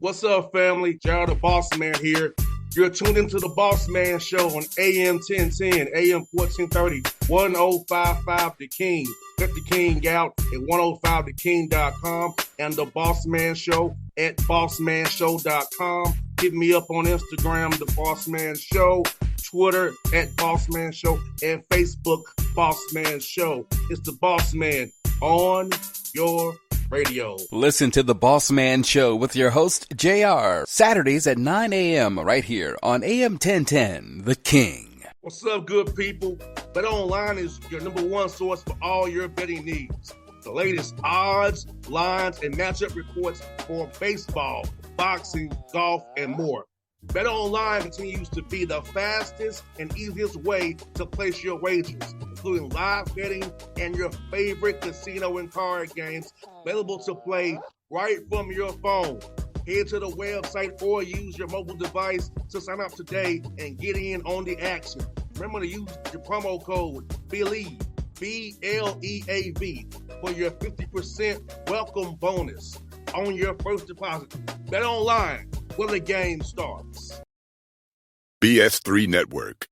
What's up, family? Gerald the Bossman here. You're tuned into the Bossman Show on AM 1010, AM 1430, 1055 The King. Let the King out at 105theking.com and the Bossman Show at bossmanshow.com. Hit me up on Instagram, The Bossman Show, Twitter at Bossman Show, and Facebook, Bossman Show. It's the Bossman on your radio. Listen to the Bossman Show with your host, JR, Saturdays at 9 a.m. right here on AM 1010, The King. What's up, good people? BetOnline is your number one source for all your betting needs. The latest odds, lines, and matchup reports for baseball, boxing, golf, and more. BetOnline continues to be the fastest and easiest way to place your wagers, including live betting and your favorite casino and card games available to play right from your phone. Head to the website or use your mobile device to sign up today and get in on the action. Remember to use your promo code BELIEVE, B-L-E-A-V, for your 50% welcome bonus on your first deposit. BetOnline, where the game starts. BS3 Network,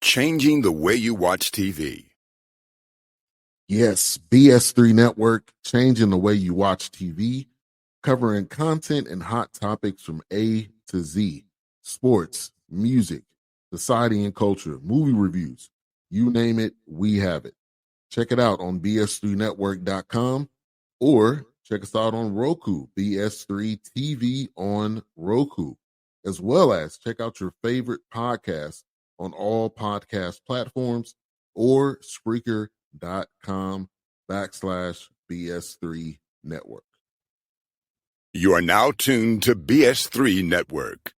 changing the way you watch TV. Yes, BS3 Network, changing the way you watch TV, covering content and hot topics from A to Z, sports, music, society and culture, movie reviews, you name it, we have it. Check it out on bs3network.com or check us out on Roku, BS3 TV on Roku, as well as check out your favorite podcast on all podcast platforms or Spreaker.com/BS3 Network. You are now tuned to BS3 Network.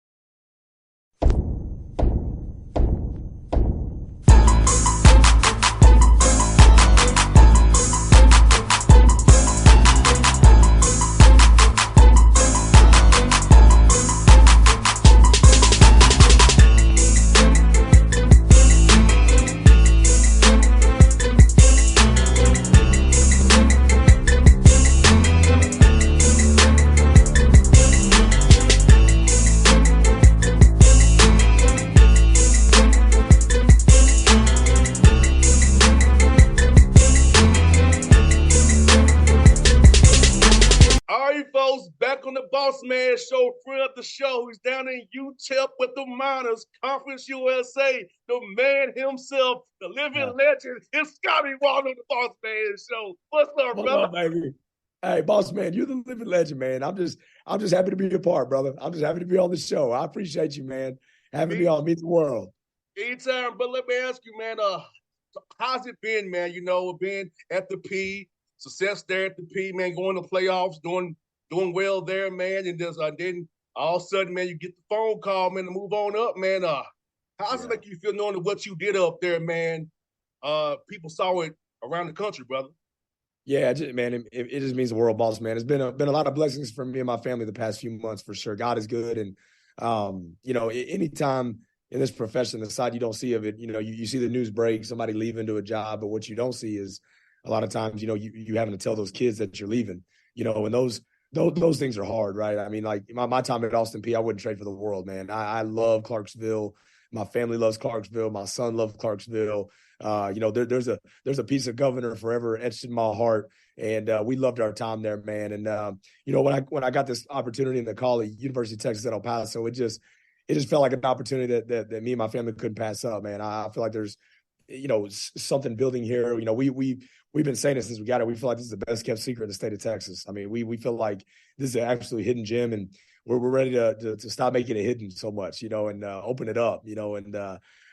Bossman Show, friend of the show. He's down in UTEP with the Miners, Conference USA. The man himself, the living legend, is Scotty Walden, the Bossman Show. What's up, brother? Up, baby? Hey, Bossman, you're the living legend, man. I'm just happy to be a part, brother. I'm just happy to be on the show. I appreciate you, man. Having me on Meet the World. Anytime, but let me ask you, man, how's it been, man? You know, being at the P, success there at the P, man, going to playoffs, doing well there, man, and just then all of a sudden, man, you get the phone call, man, to move on up, man. How's it make you feel knowing what you did up there, man? People saw it around the country, brother. Yeah, man, it just means the world, boss, man. It's been a lot of blessings for me and my family the past few months, for sure. God is good, and you know, anytime in this profession, the side you don't see of it, you know, you see the news break, somebody leaving to a job, but what you don't see is a lot of times, you know, you having to tell those kids that you're leaving, you know, and those things are hard, right? I mean, like my time at Austin P, I wouldn't trade for the world, man. I love Clarksville. My family loves Clarksville. My son loves Clarksville. You know, there's a piece of governor forever etched in my heart, and we loved our time there, man. And you know, when I got this opportunity in the college, University of Texas at El Paso, it just felt like an opportunity that me and my family couldn't pass up, man. I feel like there's, you know, something building here. You know, we've been saying it since we got it. We feel like this is the best kept secret in the state of Texas. I mean, we feel like this is an absolutely hidden gem, and we're ready to stop making it hidden so much, you know, and open it up, you know. And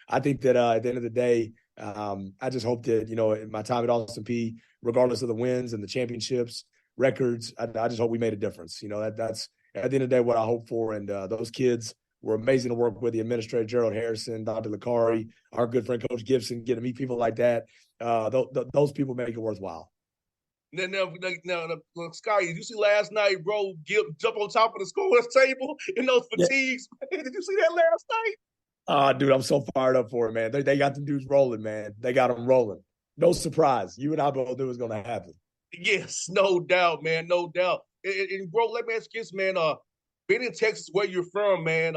I think that at the end of the day, I just hope that, you know, in my time at Austin P, regardless of the wins and the championships, records, I just hope we made a difference. You know, that's at the end of the day what I hope for. And those kids were amazing to work with. The administrator, Gerald Harrison, Dr. Licari, our good friend, Coach Gibson, getting to meet people like that. Those people make it worthwhile. Now, Scotty, did you see last night, bro, jump on top of the scorer's table in those fatigues? Yeah. Did you see that last night? Dude, I'm so fired up for it, man. They got the dudes rolling, man. They got them rolling. No surprise. You and I both knew it was going to happen. Yes, no doubt, man, no doubt. And bro, let me ask you this, man. being in Texas where you're from, man,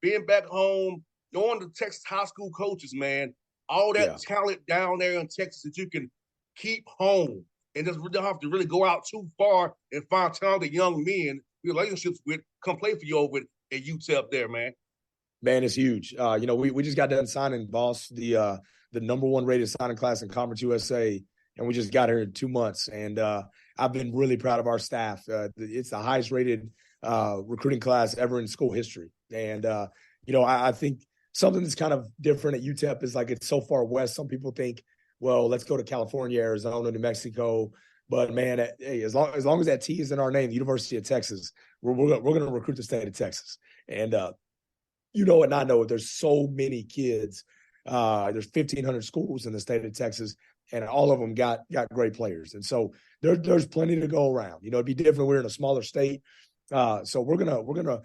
being back home, knowing the Texas high school coaches, man, all that talent down there in Texas that you can keep home and just don't have to really go out too far and find talented young men, relationships with, come play for you over at UTEP there, man. Man, it's huge. We just got done signing, boss, the number one rated signing class in Conference USA, and we just got here in 2 months. And I've been really proud of our staff. It's the highest rated recruiting class ever in school history. And, I think something that's kind of different at UTEP is like it's so far west. Some people think, well, let's go to California, Arizona, New Mexico. But, man, hey, as long as that T is in our name, the University of Texas, we're going to recruit the state of Texas. And, and I know there's so many kids. There's 1,500 schools in the state of Texas, and all of them got great players. And so there's plenty to go around. It'd be different. We're in a smaller state. So we're gonna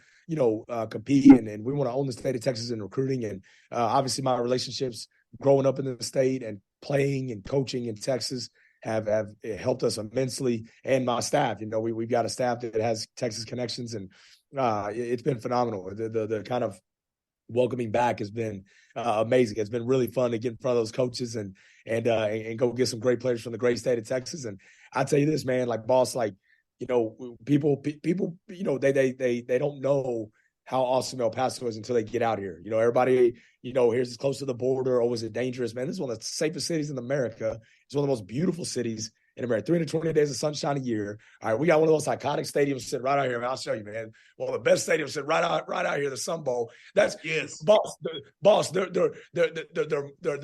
compete, and we want to own the state of Texas in recruiting. And obviously my relationships growing up in the state and playing and coaching in Texas have helped us immensely. And my staff, we've got a staff that has Texas connections, and it's been phenomenal. The kind of welcoming back has been amazing. It's been really fun to get in front of those coaches and go get some great players from the great state of Texas. And I tell you this, man, like boss, like, people, they don't know how awesome El Paso is until they get out here. Everybody, here's as close to the border. Oh, is it dangerous? Man, this is one of the safest cities in America. It's one of the most beautiful cities in America. 320 days of sunshine a year. All right, we got one of those iconic stadiums sitting right out here. Man, I'll show you, man. One of the best stadiums sitting right out here, the Sun Bowl. That's boss. They're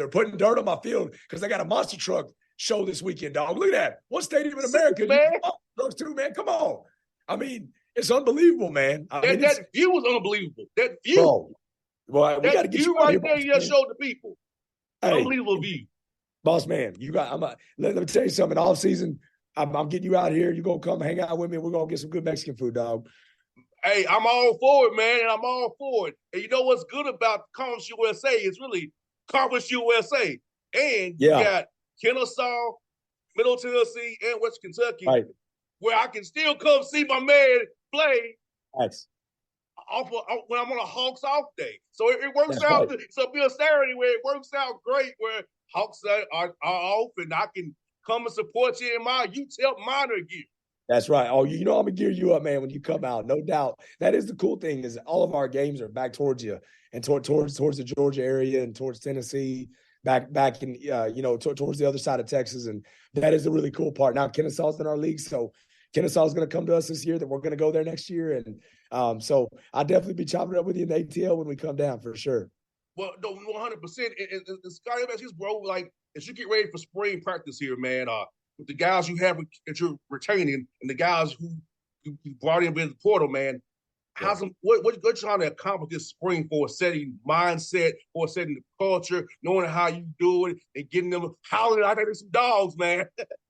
putting dirt on my field because they got a monster truck show this weekend, dog. Look at that. What stadium in America? Man. Trucks too, man. Come on. I mean, it's unbelievable, man. That view was unbelievable. That view. Bro, well, we got to get you right there. You just showed the people. Hey, unbelievable view. Boss man, let me tell you something. All season, I'm getting you out here. You're going to come hang out with me. We're going to get some good Mexican food, dog. Hey, I'm all for it, man, and I'm all for it. And you know what's good about Conference USA is really Conference USA. And you got Kennesaw, Middle Tennessee, and West Kentucky, right, where I can still come see my man play nice. When I'm on a Hawks off day. So it works out. Right. So it'll be a Saturday where it works out great, where Hawks are off, and I can come and support you in my UTEP minor gear. That's right. Oh, I'm going to gear you up, man, when you come out. No doubt. That is the cool thing is all of our games are back towards you and towards the Georgia area and towards Tennessee, back in, towards the other side of Texas. And that is the really cool part. Now, Kennesaw's in our league, so Kennesaw is going to come to us this year, that we're going to go there next year. And so I'll definitely be chopping it up with you in the ATL when we come down for sure. Well, no, 100%. And Scotty, bro, like, as you get ready for spring practice here, man, with the guys you have that you're retaining and the guys who you brought in with the portal, man, what you're trying to accomplish this spring for setting mindset, for setting the culture, knowing how you do it, and getting them howling out there some dogs, man.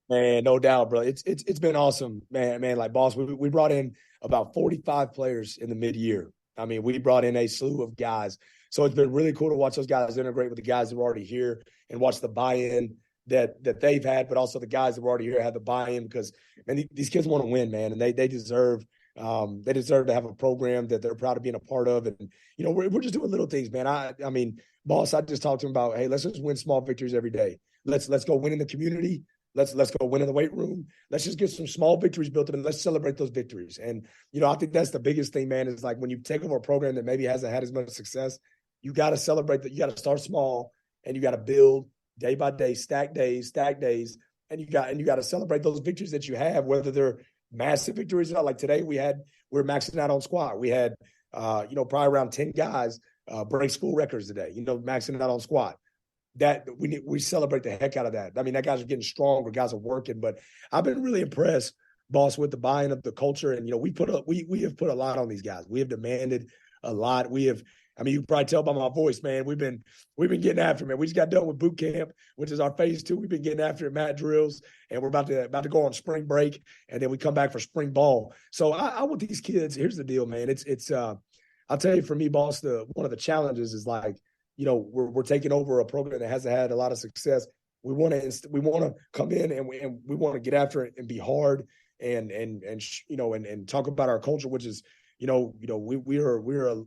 Man, no doubt, bro. It's been awesome, man. Like, boss, we brought in about 45 players in the mid-year. I mean, we brought in a slew of guys. So it's been really cool to watch those guys integrate with the guys that were already here and watch the buy-in that they've had, but also the guys that were already here had the buy-in because, man, these kids want to win, man, and they deserve to have a program that they're proud of being a part of. And, we're just doing little things, man. I mean, boss, I just talked to him about, hey, let's just win small victories every day. Let's go win in the community. Let's go win in the weight room. Let's just get some small victories built up and let's celebrate those victories. And, I think that's the biggest thing, man, is like when you take over a program that maybe hasn't had as much success, you got to celebrate that. You got to start small and you got to build day by day, stack days. And you got to celebrate those victories that you have, whether they're massive victories or not. Like today we're maxing out on squat. We had, probably around 10 guys break school records today, maxing out on squat. That we celebrate the heck out of that. I mean, that guys are getting stronger, guys are working, but I've been really impressed, boss, with the buy-in of the culture. And, we have put a lot on these guys. We have demanded a lot. You can probably tell by my voice, man, we've been getting after it, man. We just got done with boot camp, which is our phase 2. We've been getting after it, mat drills, and we're about to go on spring break, and then we come back for spring ball. So I want these kids. Here's the deal, man. It's I'll tell you, for me, boss, one of the challenges is like, we're taking over a program that hasn't had a lot of success. We want to come in and we want to get after it and be hard and talk about our culture, which is, we're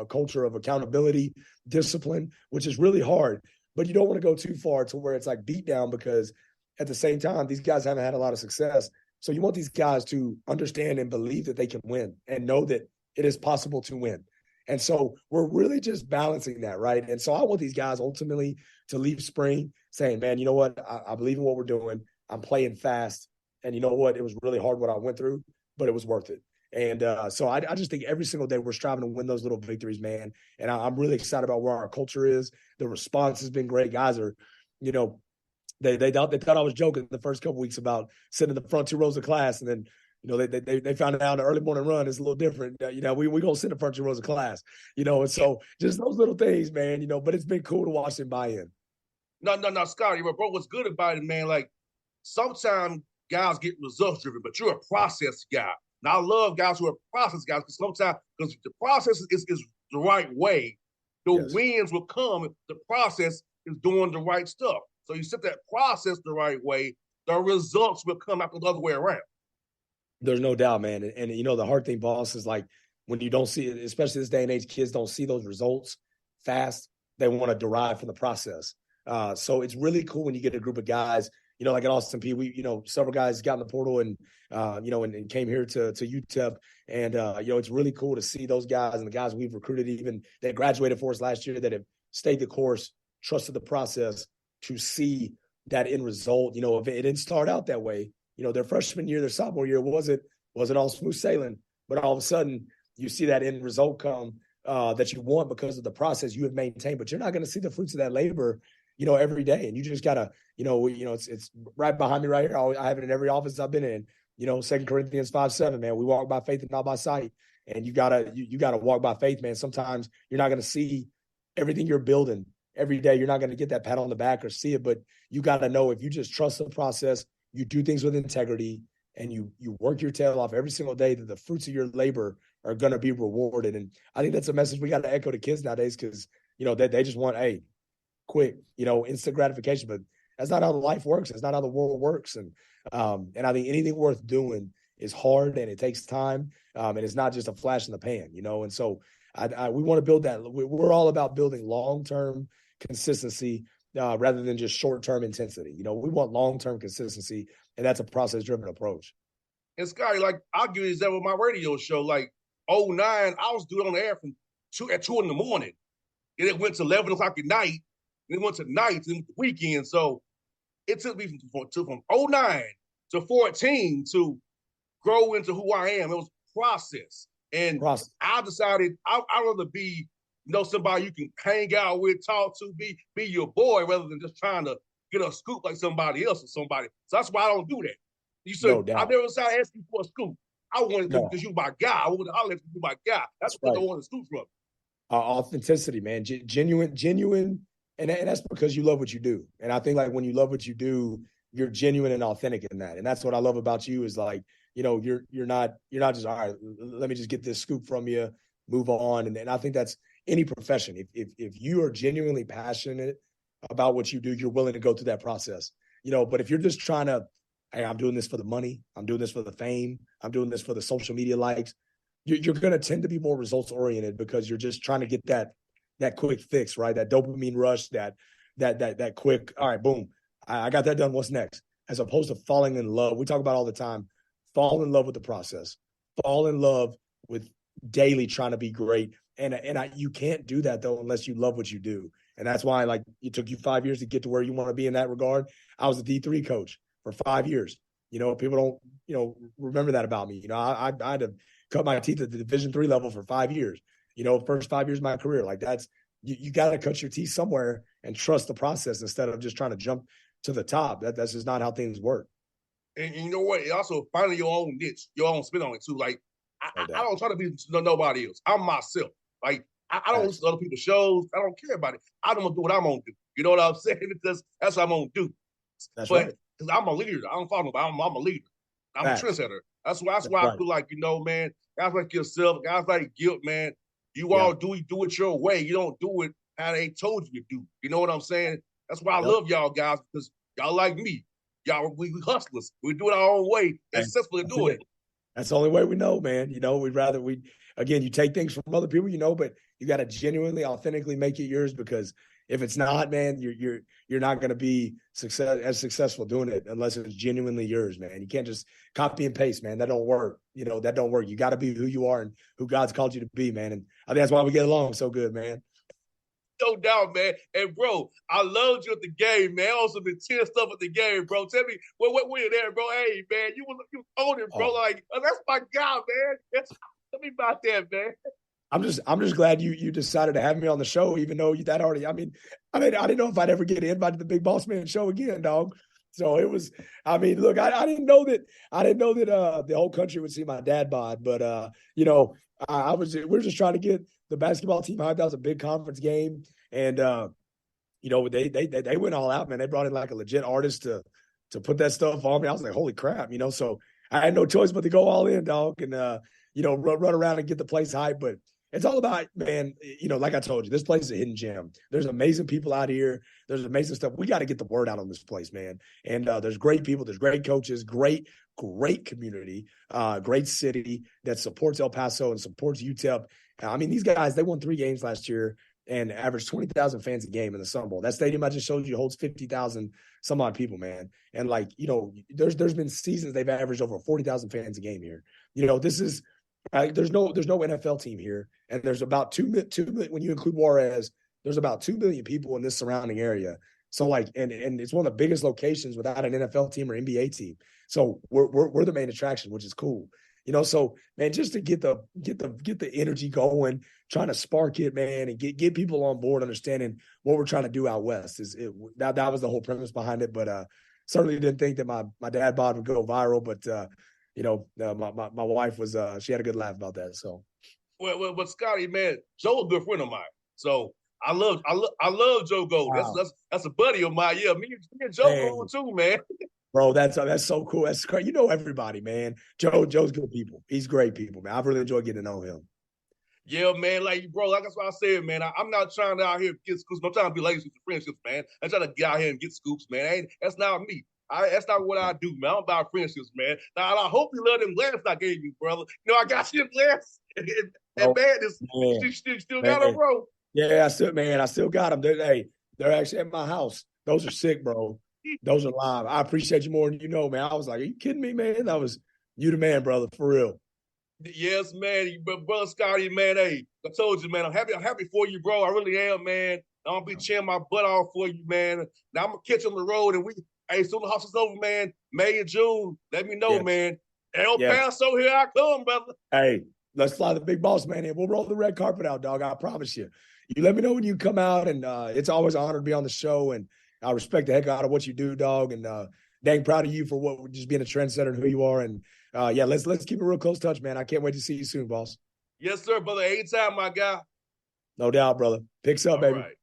a culture of accountability, discipline, which is really hard. But you don't want to go too far to where it's like beat down, because at the same time, these guys haven't had a lot of success. So you want these guys to understand and believe that they can win and know that it is possible to win. And so we're really just balancing that, right? And so I want these guys ultimately to leave spring saying, man, you know what? I believe in what we're doing. I'm playing fast. And you know what? It was really hard what I went through, but it was worth it. And so I just think every single day we're striving to win those little victories, man. And I'm really excited about where our culture is. The response has been great. Guys are, they thought I was joking the first couple weeks about sitting in the front 2 rows of class, and then they found out the early morning run is a little different. We gonna sit in the front 2 rows of class, and so just those little things, man. But it's been cool to watch them buy in. No, Scotty, bro. What's good about it, man? Like sometimes guys get results driven, but you're a process guy. Now I love guys who are process guys, because sometimes because the process is the right way, the wins will come if the process is doing the right stuff. So you set that process the right way, the results will come after the other way around. There's no doubt, man. And the hard thing, boss, is like when you don't see it, especially this day and age, kids don't see those results fast. They want to derive from the process. So it's really cool when you get a group of guys, like at Austin P, we, several guys got in the portal and came here to UTEP. And, it's really cool to see those guys and the guys we've recruited, even that graduated for us last year, that have stayed the course, trusted the process, to see that end result. If it didn't start out that way, their freshman year, their sophomore year wasn't all smooth sailing, but all of a sudden you see that end result come that you want because of the process you have maintained. But you're not going to see the fruits of that labor, every day. And you just gotta, it's right behind me right here. I have it in every office I've been in. 2 Corinthians 5:7, man. We walk by faith and not by sight. And you gotta walk by faith, man. Sometimes you're not going to see everything you're building every day. You're not going to get that pat on the back or see it, but you got to know, if you just trust the process, you do things with integrity, and you work your tail off every single day, that the fruits of your labor are going to be rewarded. And I think that's a message we got to echo to kids nowadays, because, they just want, quick, instant gratification, but that's not how life works. That's not how the world works. And I think anything worth doing is hard, and it takes time. And it's not just a flash in the pan, and so we want to build that. We're all about building long-term consistency rather than just short-term intensity. We want long-term consistency, and that's a process-driven approach. And Scotty, like I'll give you an example of my radio show. Like 2009, I was doing it on the air from 2 in the morning. And it went to 11 o'clock at night. And it went to nights and the weekend. So it took me from 2009 to 14 to grow into who I am. It was a process. And I decided I'd rather be, somebody you can hang out with, talk to, be your boy, rather than just trying to get a scoop like somebody else or somebody. So that's why I don't do that. You said, I never decided to ask you for a scoop. I wanted to, because you my guy. I wanted to holler at you, my guy. That's what I wanted to scoop from. Authenticity, man. Genuine. And that's because you love what you do. And I think, like, when you love what you do, you're genuine and authentic in that. And that's what I love about you, is like, you're not just, all right, let me just get this scoop from you, move on. And I think that's any profession. If you are genuinely passionate about what you do, you're willing to go through that process. But if you're just trying to, hey, I'm doing this for the money, I'm doing this for the fame, I'm doing this for the social media likes, you're going to tend to be more results oriented, because you're just trying to get that quick fix, right? That dopamine rush, that quick, all right, boom, I got that done. What's next? As opposed to falling in love. We talk about all the time, fall in love with the process, fall in love with daily trying to be great. And you can't do that, though, unless you love what you do. And that's why, like, it took you 5 years to get to where you want to be in that regard. I was a D3 coach for 5 years. People don't, remember that about me. I had to cut my teeth at the Division III level for 5 years. First 5 years of my career. Like, that's, you got to cut your teeth somewhere and trust the process instead of just trying to jump to the top. That's just not how things work. And you know what? It also finding your own niche, your own spin on it too. Like, I don't try to be nobody else. I'm myself. Like, I don't listen to other people's shows. I don't care about it. I'm going to do what I'm going to do. You know what I'm saying? Because that's what I'm going to do. That's right. Because I'm a leader. I don't follow nobody. I'm a leader. I'm a trendsetter. That's why I feel like, man, guys like yourself, guys like Guilt, man, you all do it your way. You don't do it how they told you to do. You know what I'm saying? That's why I love y'all guys, because y'all like me. Y'all, we hustlers. We do it our own way and successfully doing it. That's the only way we know, man. Again, you take things from other people, but you got to genuinely, authentically make it yours, because if it's not, man, you're not going to be as successful doing it unless it's genuinely yours, man. You can't just copy and paste, man. That don't work. That don't work. You got to be who you are and who God's called you to be, man. And I think that's why we get along so good, man. No doubt, man. And bro, I loved you at the game, man. Also been 10 stuff at the game, bro. Tell me what were you there, bro? Hey, man, you on it, bro. Like, that's my guy, man. Tell me about that, man. I'm just glad you decided to have me on the show, even though that already. I didn't know if I'd ever get invited to the Big Bossman show again, dog. So it was. Look, I didn't know that. The whole country would see my dad bod, but we're just trying to get the basketball team hyped. That was a big conference game, and they went all out, man. They brought in like a legit artist to put that stuff on me. I was like, holy crap, So I had no choice but to go all in, dog, and run around and get the place hyped, but. It's all about, man, like I told you, this place is a hidden gem. There's amazing people out here. There's amazing stuff. We got to get the word out on this place, man. And there's great people. There's great coaches, great community, great city that supports El Paso and supports UTEP. These guys, they won 3 games last year and averaged 20,000 fans a game in the Sun Bowl. That stadium I just showed you holds 50,000 some odd people, man. And there's been seasons they've averaged over 40,000 fans a game here. This is – there's no NFL team here, and there's about 2 million when you include Juarez. There's about 2 million people in this surrounding area. So and it's one of the biggest locations without an NFL team or NBA team. So we're the main attraction, which is cool. So man, just to get the energy going, trying to spark it, man, and get people on board, understanding what we're trying to do out west that was the whole premise behind it. But certainly didn't think that my dad bod would go viral, but. My wife was she had a good laugh about that. So, well, Scotty, man, Joe's a good friend of mine. So I love Joe Gold. Wow. That's a buddy of mine. Yeah, me and Joe Gold too, man. Bro, that's so cool. That's great. Everybody, man. Joe's good people. He's great people, man. I've really enjoyed getting to know him. Yeah, man, bro, that's what I said, man. I'm not trying to out here get scoops. I'm trying to be lazy with friendships, man. I'm trying to get out here and get scoops, man. That's not me. That's not what I do, man. I'm about friendships, man. Now, I hope you love them glasses I gave you, brother. I got you glasses. And man, still got them, bro. Yeah, I still got them. They're actually at my house. Those are sick, bro. Those are live. I appreciate you more than you know, man. I was like, are you kidding me, man? You the man, brother, for real. Yes, man. Brother Scotty, man, hey, I told you, man, I'm happy for you, bro. I really am, man. I'm going to be cheering my butt off for you, man. Now, I'm going to catch you on the road, and soon the house is over, man. May and June, let me know, man. El Paso, here I come, brother. Hey, let's fly the Big Boss man in. We'll roll the red carpet out, dog. I promise you. You let me know when you come out, and it's always an honor to be on the show, and I respect the heck out of what you do, dog, and dang proud of you for just being a trendsetter and who you are, and let's keep a real close touch, man. I can't wait to see you soon, boss. Yes, sir, brother. Anytime, my guy. No doubt, brother. Picks up, baby. Right.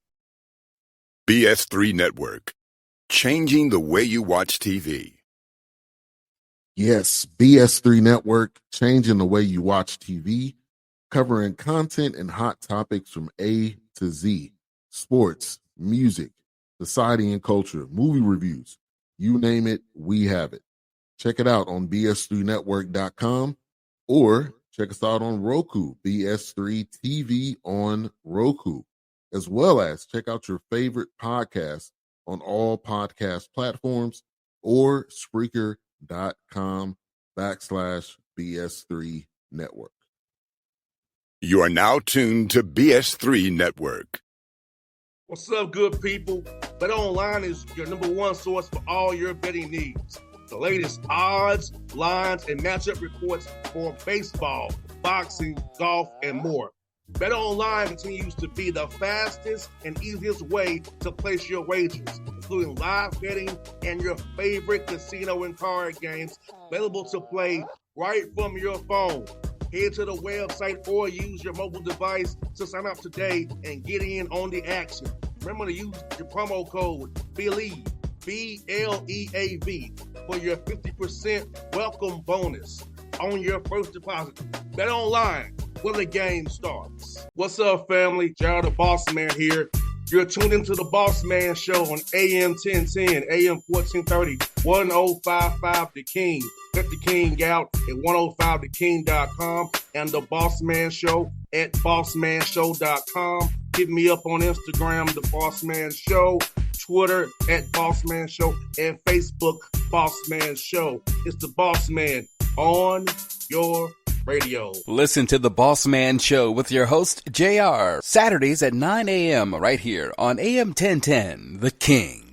BS3 Network. Changing the way you watch TV. Yes, BS3 Network, changing the way you watch TV, covering content and hot topics from A to Z, sports, music, society and culture, movie reviews, you name it, we have it. Check it out on bs3network.com or check us out on Roku, BS3 TV on Roku, as well as check out your favorite podcast on all podcast platforms or Spreaker.com/BS3 Network. You are now tuned to BS3 Network. What's up, good people? Bet Online is your number one source for all your betting needs. The latest odds, lines, and matchup reports for baseball, boxing, golf, and more. Bet Online continues to be the fastest and easiest way to place your wagers, including live betting and your favorite casino and card games available to play right from your phone. Head to the website or use your mobile device to sign up today and get in on the action. Remember to use your promo code BELIEVE, BLEAV, for your 50% welcome bonus on your first deposit. Bet Online, where the game starts. What's up, family? Jared the Bossman here. You're tuned into the Bossman Show on AM 1010, AM 1430, 1055 The King. Let the King out at 105theking.com and the Bossman Show at bossmanshow.com. Hit me up on Instagram, The Bossman Show, Twitter at Bossman Show, and Facebook, Bossman Show. It's the Bossman on your radio. Listen to the Bossman Show with your host, JR, Saturdays at 9 a.m. right here on AM 1010, The King.